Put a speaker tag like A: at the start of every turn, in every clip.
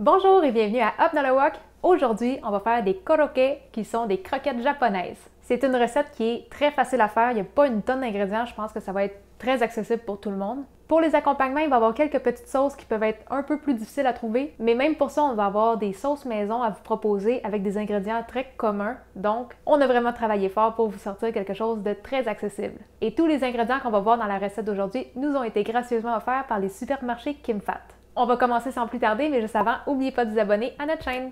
A: Bonjour et bienvenue à Up dans le Wok. Aujourd'hui, on va faire des korokke qui sont des croquettes japonaises. C'est une recette qui est très facile à faire, il n'y a pas une tonne d'ingrédients, je pense que ça va être très accessible pour tout le monde. Pour les accompagnements, il va y avoir quelques petites sauces qui peuvent être un peu plus difficiles à trouver, mais même pour ça, on va avoir des sauces maison à vous proposer avec des ingrédients très communs. Donc, on a vraiment travaillé fort pour vous sortir quelque chose de très accessible. Et tous les ingrédients qu'on va voir dans la recette d'aujourd'hui nous ont été gracieusement offerts par les supermarchés KimFat. On va commencer sans plus tarder, mais juste avant, n'oubliez pas de vous abonner à notre chaîne.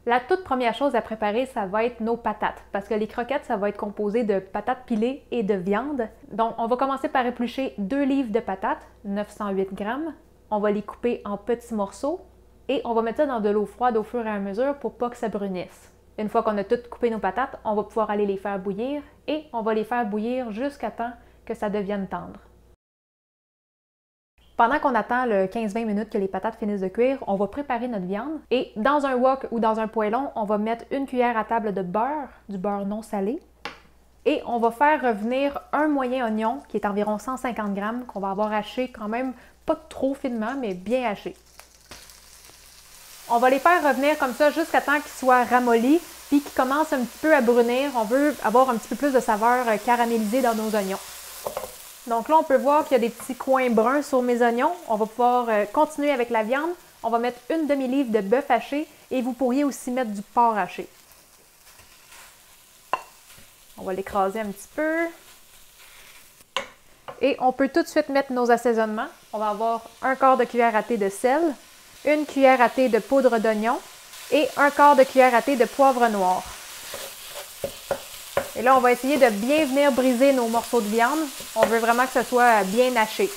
A: La toute première chose à préparer, ça va être nos patates, parce que les croquettes, ça va être composé de patates pilées et de viande. Donc, on va commencer par éplucher 2 livres de patates, 908 grammes. On va les couper en petits morceaux et on va mettre ça dans de l'eau froide au fur et à mesure pour pas que ça brunisse. Une fois qu'on a tout coupé nos patates, on va pouvoir aller les faire bouillir et on va les faire bouillir jusqu'à temps que ça devienne tendre. Pendant qu'on attend le 15-20 minutes que les patates finissent de cuire, on va préparer notre viande. Et dans un wok ou dans un poêlon, on va mettre une cuillère à table de beurre, du beurre non salé. Et on va faire revenir un moyen oignon, qui est environ 150 grammes, qu'on va avoir haché quand même pas trop finement, mais bien haché. On va les faire revenir comme ça jusqu'à temps qu'ils soient ramollis, puis qu'ils commencent un petit peu à brunir. On veut avoir un petit peu plus de saveur caramélisée dans nos oignons. Donc là, on peut voir qu'il y a des petits coins bruns sur mes oignons. On va pouvoir continuer avec la viande. On va mettre une demi-livre de bœuf haché et vous pourriez aussi mettre du porc haché. On va l'écraser un petit peu. Et on peut tout de suite mettre nos assaisonnements. On va avoir un quart de cuillère à thé de sel, une cuillère à thé de poudre d'oignon et un quart de cuillère à thé de poivre noir. Et là, on va essayer de bien venir briser nos morceaux de viande. On veut vraiment que ce soit bien haché.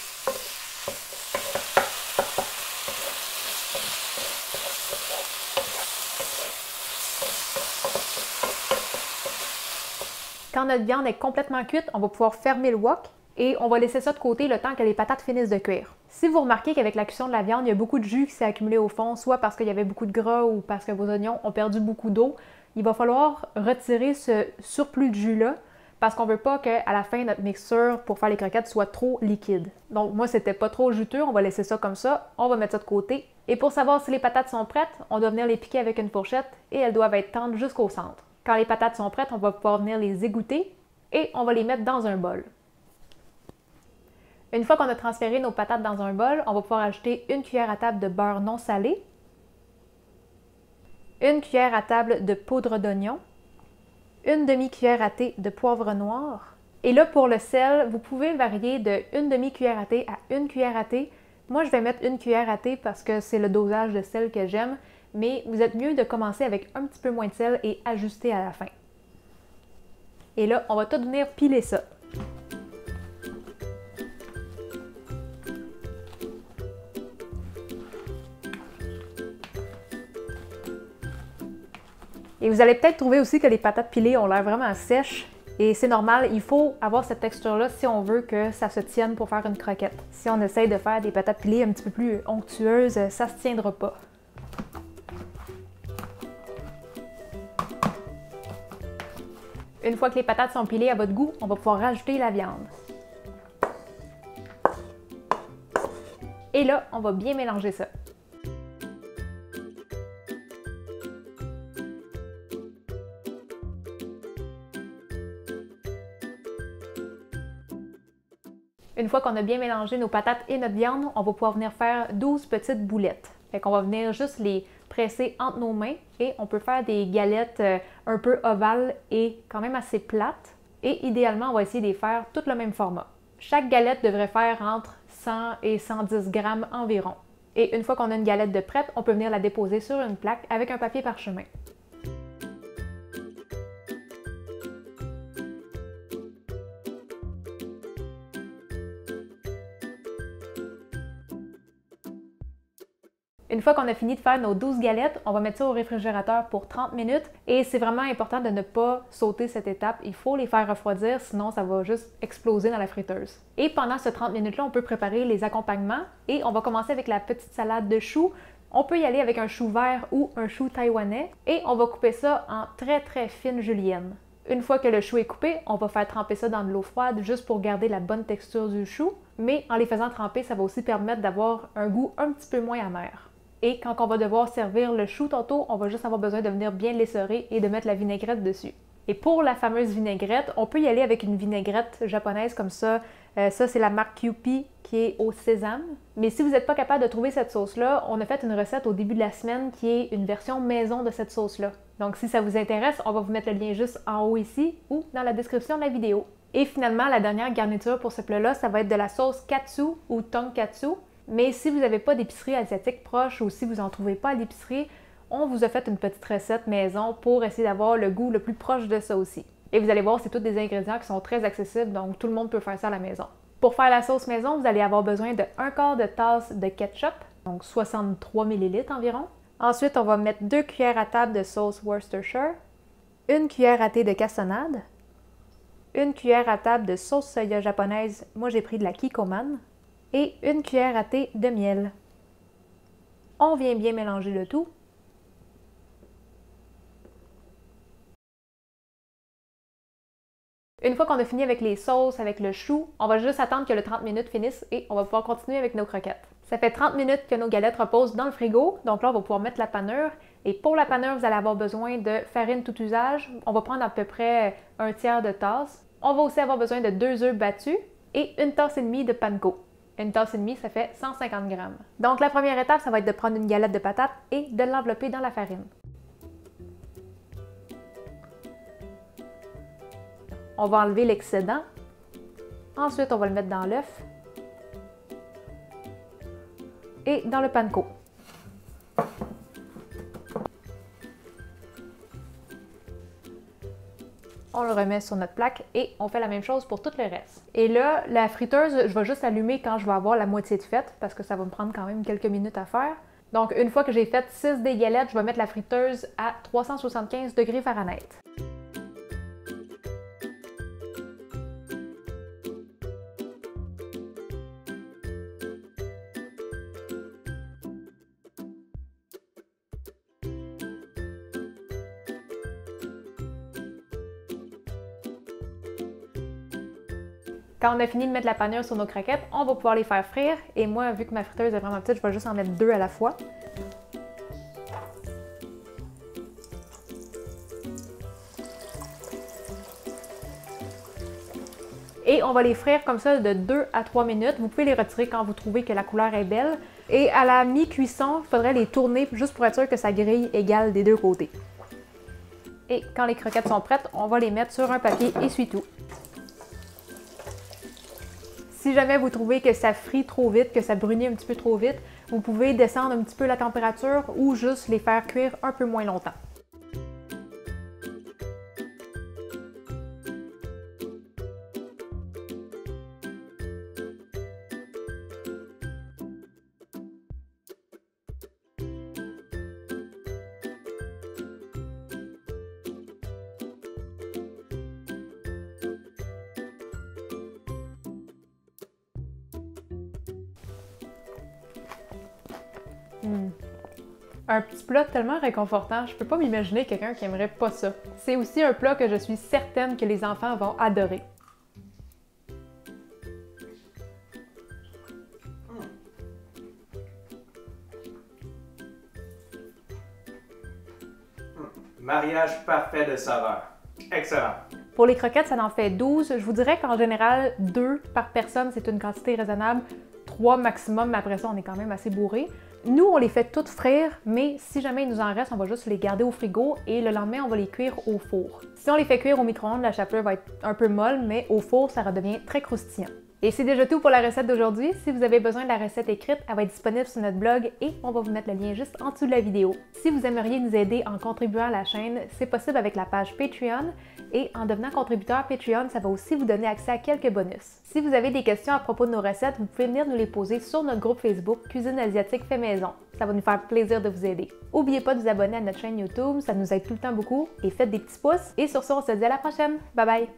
A: Quand notre viande est complètement cuite, on va pouvoir fermer le wok et on va laisser ça de côté le temps que les patates finissent de cuire. Si vous remarquez qu'avec la cuisson de la viande, il y a beaucoup de jus qui s'est accumulé au fond, soit parce qu'il y avait beaucoup de gras ou parce que vos oignons ont perdu beaucoup d'eau, il va falloir retirer ce surplus de jus-là parce qu'on ne veut pas qu'à la fin, notre mixture pour faire les croquettes soit trop liquide. Donc moi, c'était pas trop juteux, on va laisser ça comme ça, on va mettre ça de côté. Et pour savoir si les patates sont prêtes, on doit venir les piquer avec une fourchette et elles doivent être tendres jusqu'au centre. Quand les patates sont prêtes, on va pouvoir venir les égoutter et on va les mettre dans un bol. Une fois qu'on a transféré nos patates dans un bol, on va pouvoir ajouter une cuillère à table de beurre non salé, une cuillère à table de poudre d'oignon, une demi-cuillère à thé de poivre noir. Et là, pour le sel, vous pouvez varier de une demi-cuillère à thé à une cuillère à thé. Moi, je vais mettre une cuillère à thé parce que c'est le dosage de sel que j'aime, mais vous êtes mieux de commencer avec un petit peu moins de sel et ajuster à la fin. Et là, on va tout venir piler ça. Et vous allez peut-être trouver aussi que les patates pilées ont l'air vraiment sèches. Et c'est normal, il faut avoir cette texture-là si on veut que ça se tienne pour faire une croquette. Si on essaye de faire des patates pilées un petit peu plus onctueuses, ça ne se tiendra pas. Une fois que les patates sont pilées à votre goût, on va pouvoir rajouter la viande. Et là, on va bien mélanger ça. Une fois qu'on a bien mélangé nos patates et notre viande, on va pouvoir venir faire 12 petites boulettes. Fait qu'on va venir juste les presser entre nos mains et on peut faire des galettes un peu ovales et quand même assez plates. Et idéalement, on va essayer de les faire toutes le même format. Chaque galette devrait faire entre 100 et 110 grammes environ. Et une fois qu'on a une galette de prête, on peut venir la déposer sur une plaque avec un papier parchemin. Une fois qu'on a fini de faire nos 12 galettes, on va mettre ça au réfrigérateur pour 30 minutes et c'est vraiment important de ne pas sauter cette étape. Il faut les faire refroidir, sinon ça va juste exploser dans la friteuse. Et pendant ce 30 minutes-là, on peut préparer les accompagnements et on va commencer avec la petite salade de choux. On peut y aller avec un chou vert ou un chou taïwanais et on va couper ça en très fines juliennes. Une fois que le chou est coupé, on va faire tremper ça dans de l'eau froide juste pour garder la bonne texture du chou, mais en les faisant tremper, ça va aussi permettre d'avoir un goût un petit peu moins amer. Et quand on va devoir servir le chou tantôt, on va juste avoir besoin de venir bien l'essorer et de mettre la vinaigrette dessus. Et pour la fameuse vinaigrette, on peut y aller avec une vinaigrette japonaise comme ça. Ça, c'est la marque Kewpie qui est au sésame. Mais si vous n'êtes pas capable de trouver cette sauce-là, on a fait une recette au début de la semaine qui est une version maison de cette sauce-là. Donc si ça vous intéresse, on va vous mettre le lien juste en haut ici ou dans la description de la vidéo. Et finalement, la dernière garniture pour ce plat-là, ça va être de la sauce katsu ou tonkatsu. Mais si vous n'avez pas d'épicerie asiatique proche ou si vous n'en trouvez pas à l'épicerie, on vous a fait une petite recette maison pour essayer d'avoir le goût le plus proche de ça aussi. Et vous allez voir, c'est tous des ingrédients qui sont très accessibles, donc tout le monde peut faire ça à la maison. Pour faire la sauce maison, vous allez avoir besoin de 1/4 de tasse de ketchup, donc 63 ml environ. Ensuite, on va mettre 2 cuillères à table de sauce Worcestershire, 1 cuillère à thé de cassonade, 1 cuillère à table de sauce soya japonaise, moi j'ai pris de la Kikkoman, et 1 cuillère à thé de miel. On vient bien mélanger le tout. Une fois qu'on a fini avec les sauces, avec le chou, on va juste attendre que le 30 minutes finisse et on va pouvoir continuer avec nos croquettes. Ça fait 30 minutes que nos galettes reposent dans le frigo, donc là on va pouvoir mettre la panure. Et pour la panure, vous allez avoir besoin de farine tout usage. On va prendre à peu près 1/3 de tasse. On va aussi avoir besoin de 2 œufs battus et 1 tasse et demie de panko. 1 tasse et demie, ça fait 150 g. Donc la première étape, ça va être de prendre une galette de patates et de l'envelopper dans la farine. On va enlever l'excédent. Ensuite, on va le mettre dans l'œuf et dans le panko. On le remet sur notre plaque et on fait la même chose pour tout le reste. Et là, la friteuse, je vais juste l'allumer quand je vais avoir la moitié de faite parce que ça va me prendre quand même quelques minutes à faire. Donc, une fois que j'ai fait 6 des galettes, je vais mettre la friteuse à 375 degrés Fahrenheit. Quand on a fini de mettre la panure sur nos croquettes, on va pouvoir les faire frire. Et moi, vu que ma friteuse est vraiment petite, je vais juste en mettre 2 à la fois. Et on va les frire comme ça de 2 à 3 minutes. Vous pouvez les retirer quand vous trouvez que la couleur est belle. Et à la mi-cuisson, il faudrait les tourner juste pour être sûr que ça grille égal des deux côtés. Et quand les croquettes sont prêtes, on va les mettre sur un papier essuie-tout. Si jamais vous trouvez que ça frit trop vite, que ça brunit un petit peu trop vite, vous pouvez descendre un petit peu la température ou juste les faire cuire un peu moins longtemps. Un petit plat tellement réconfortant, je peux pas m'imaginer quelqu'un qui aimerait pas ça. C'est aussi un plat que je suis certaine que les enfants vont adorer.
B: Mariage parfait de saveurs. Excellent.
A: Pour les croquettes, ça en fait 12. Je vous dirais qu'en général, 2 par personne, c'est une quantité raisonnable. 3 maximum, mais après ça, on est quand même assez bourré. Nous, on les fait toutes frire, mais si jamais il nous en reste, on va juste les garder au frigo et le lendemain, on va les cuire au four. Si on les fait cuire au micro-ondes, la chapelure va être un peu molle, mais au four, ça redevient très croustillant. Et c'est déjà tout pour la recette d'aujourd'hui. Si vous avez besoin de la recette écrite, elle va être disponible sur notre blog et on va vous mettre le lien juste en dessous de la vidéo. Si vous aimeriez nous aider en contribuant à la chaîne, c'est possible avec la page Patreon et en devenant contributeur Patreon, ça va aussi vous donner accès à quelques bonus. Si vous avez des questions à propos de nos recettes, vous pouvez venir nous les poser sur notre groupe Facebook Cuisine asiatique fait maison. Ça va nous faire plaisir de vous aider. N'oubliez pas de vous abonner à notre chaîne YouTube, ça nous aide tout le temps beaucoup et faites des petits pouces. Et sur ce, on se dit à la prochaine. Bye bye!